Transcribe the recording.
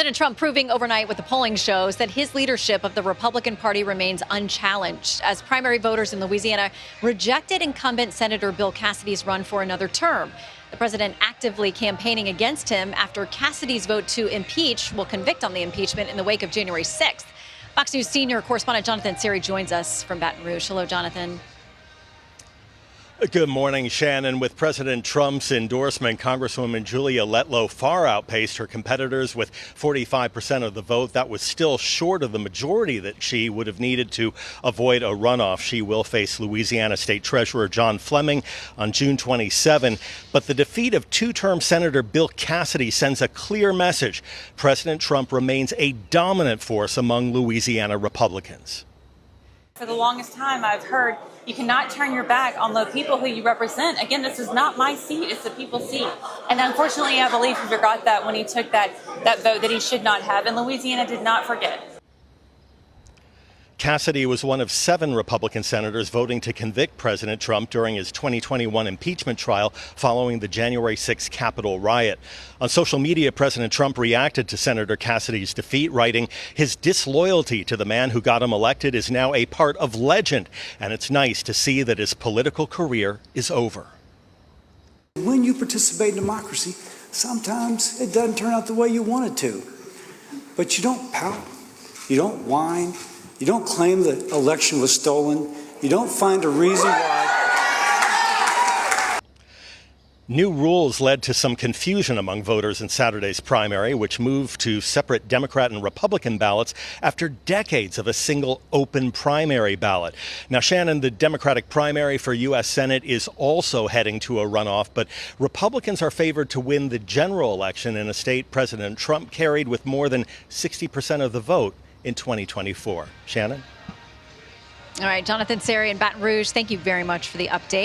President Trump proving overnight what the polling shows that his leadership of the Republican Party remains unchallenged as primary voters in Louisiana rejected incumbent Senator Bill Cassidy's run for another term. The president actively campaigning against him after Cassidy's vote to impeach will convict on the impeachment in the wake of January 6th. Fox News senior correspondent Jonathan Siri joins us from Baton Rouge. Hello, Jonathan. Good morning, Shannon. With President Trump's endorsement, Congresswoman Julia Letlow far outpaced her competitors with 45% of the vote. That was still short of the majority that she would have needed to avoid a runoff. She will face Louisiana State Treasurer John Fleming on June 27. But the defeat of two-term Senator Bill Cassidy sends a clear message. President Trump remains a dominant force among Louisiana Republicans. For the longest time, I've heard you cannot turn your back on the people who you represent. Again, this is not my seat, it's the people's seat. And unfortunately, I believe he forgot that when he took that vote that he should not have. And Louisiana did not forget. Cassidy was one of 7 Republican senators voting to convict President Trump during his 2021 impeachment trial following the January 6th Capitol riot. On social media, President Trump reacted to Senator Cassidy's defeat, writing, "His disloyalty to the man who got him elected is now a part of legend, and it's nice to see that his political career is over." When you participate in democracy, sometimes it doesn't turn out the way you want it to. But you don't pout, you don't whine, you don't claim the election was stolen. You don't find a reason why. New rules led to some confusion among voters in Saturday's primary, which moved to separate Democrat and Republican ballots after decades of a single open primary ballot. Now, Shannon, the Democratic primary for U.S. Senate is also heading to a runoff, but Republicans are favored to win the general election in a state President Trump carried with more than 60% of the vote in 2024. Shannon? All right, Jonathan Siri in Baton Rouge, thank you very much for the update.